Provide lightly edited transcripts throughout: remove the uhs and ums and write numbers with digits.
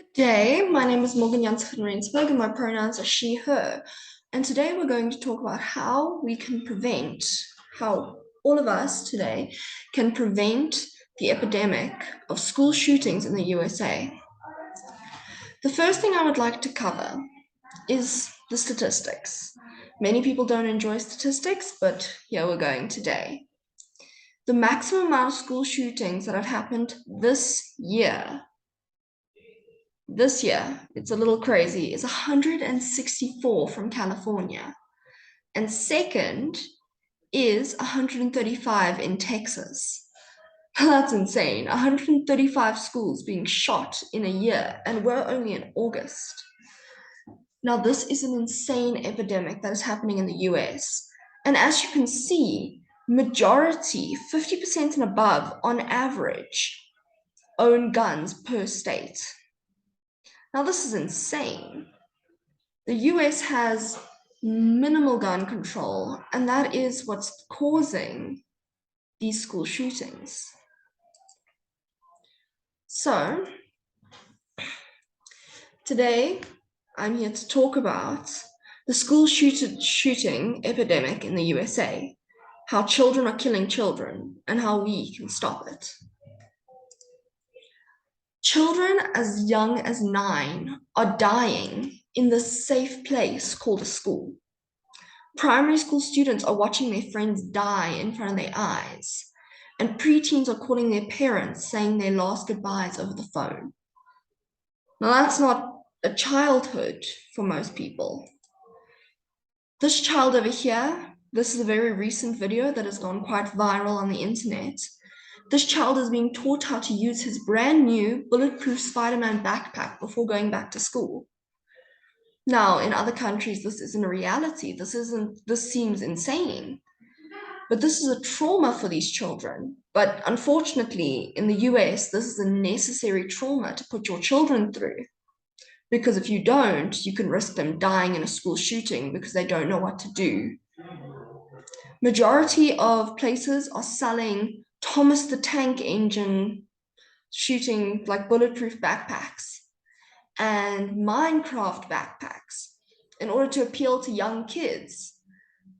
Good day, my name is Morgan Janssen Rensburg and my pronouns are she, her. And today we're going to talk about how we can prevent, how all of us today can prevent the epidemic of school shootings in the USA. The first thing I would like to cover is the statistics. Many people don't enjoy statistics, but here we're going today. The maximum amount of school shootings that have happened this year, it's a little crazy, is 164 from California. And second is 135 in Texas. That's insane. 135 schools being shot in a year, and we're only in August. Now, this is an insane epidemic that is happening in the US. And as you can see, majority, 50% and above on average, own guns per state. Now, this is insane. The US has minimal gun control, and that is what's causing these school shootings. So, today I'm here to talk about the school shooting epidemic in the USA, how children are killing children, and how we can stop it. Children as young as 9 are dying in this safe place called a school. Primary school students are watching their friends die in front of their eyes, and preteens are calling their parents saying their last goodbyes over the phone. Now, that's not a childhood for most people. This child over here, this is a very recent video that has gone quite viral on the internet. This child is being taught how to use his brand new bulletproof Spider-Man backpack before going back to school. Now, in other countries, this isn't a reality. This seems insane. But this is a trauma for these children. But unfortunately, in the US, this is a necessary trauma to put your children through. Because if you don't, you can risk them dying in a school shooting because they don't know what to do. Majority of places are selling Thomas the Tank Engine shooting like bulletproof backpacks and Minecraft backpacks in order to appeal to young kids.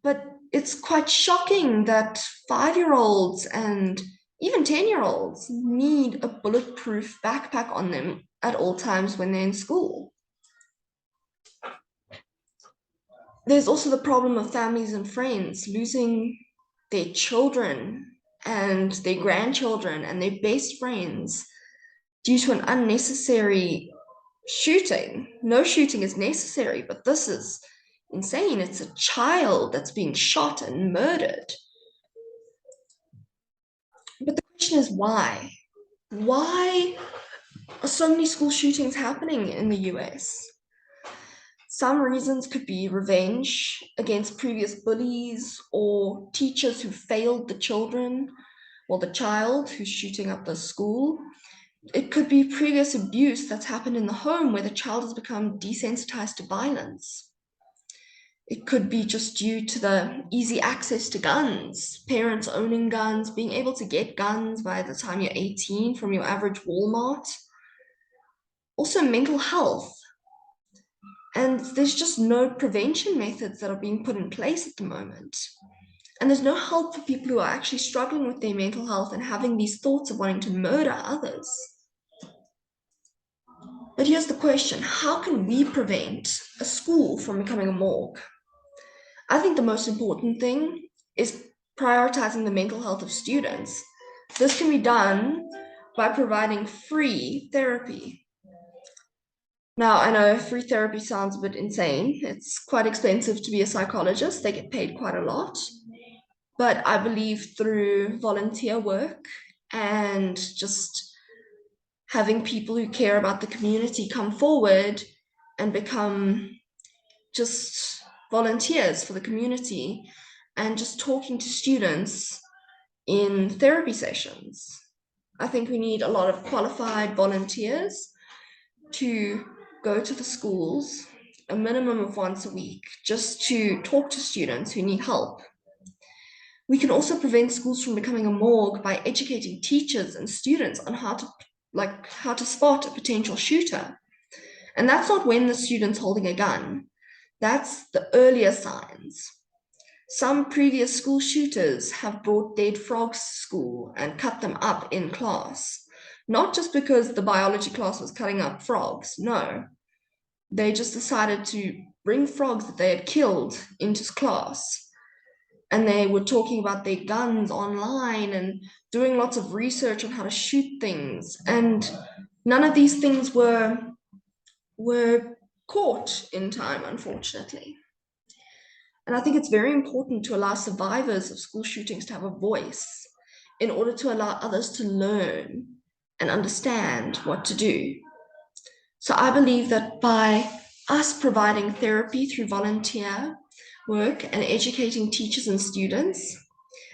But it's quite shocking that 5-year-olds and even 10-year-olds need a bulletproof backpack on them at all times when they're in school. There's also the problem of families and friends losing their children and their grandchildren and their best friends due to an unnecessary shooting. No shooting is necessary, but this is insane. It's a child that's being shot and murdered. But the question is why? Why are so many school shootings happening in the US? Some reasons could be revenge against previous bullies or teachers who failed the children or the child who's shooting up the school. It could be previous abuse that's happened in the home where the child has become desensitized to violence. It could be just due to the easy access to guns, parents owning guns, being able to get guns by the time you're 18 from your average Walmart. Also, mental health. And there's just no prevention methods that are being put in place at the moment. And there's no help for people who are actually struggling with their mental health and having these thoughts of wanting to murder others. But here's the question, how can we prevent a school from becoming a morgue? I think the most important thing is prioritizing the mental health of students. This can be done by providing free therapy. Now, I know free therapy sounds a bit insane. It's quite expensive to be a psychologist. They get paid quite a lot. But I believe through volunteer work and just having people who care about the community come forward and become just volunteers for the community and just talking to students in therapy sessions. I think we need a lot of qualified volunteers to go to the schools a minimum of once a week just to talk to students who need help. We can also prevent schools from becoming a morgue by educating teachers and students on how to spot a potential shooter. And that's not when the student's holding a gun. That's the earlier signs. Some previous school shooters have brought dead frogs to school and cut them up in class. Not just because the biology class was cutting up frogs, no. They just decided to bring frogs that they had killed into class. And they were talking about their guns online and doing lots of research on how to shoot things. And none of these things were caught in time, unfortunately. And I think it's very important to allow survivors of school shootings to have a voice in order to allow others to learn and understand what to do. So I believe that by us providing therapy through volunteer work and educating teachers and students,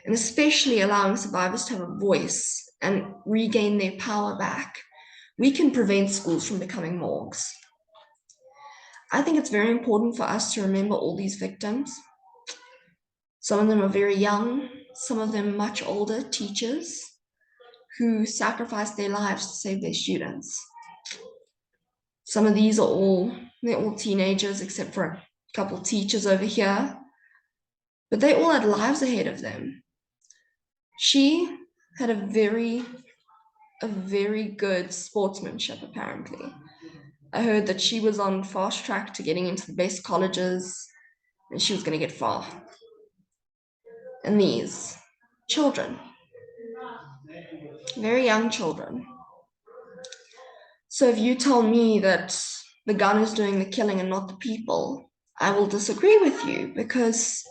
and especially allowing survivors to have a voice and regain their power back, we can prevent schools from becoming morgues. I think it's very important for us to remember all these victims. Some of them are very young, some of them much older teachers who sacrificed their lives to save their students. Some of these are they're all teenagers except for a couple teachers over here, but they all had lives ahead of them. She had a very good sportsmanship, apparently. I heard that she was on fast track to getting into the best colleges and she was going to get far. And these children, very young children. So if you tell me that the gun is doing the killing and not the people, I will disagree with you because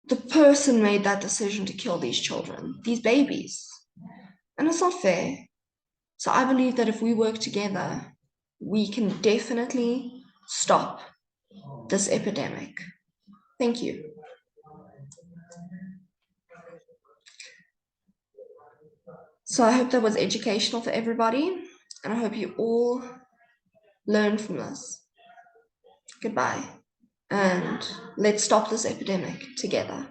the person made that decision to kill these children, these babies. And it's not fair. So I believe that if we work together, we can definitely stop this epidemic. Thank you. So I hope that was educational for everybody, and I hope you all learn from this. Goodbye, and let's stop this epidemic together.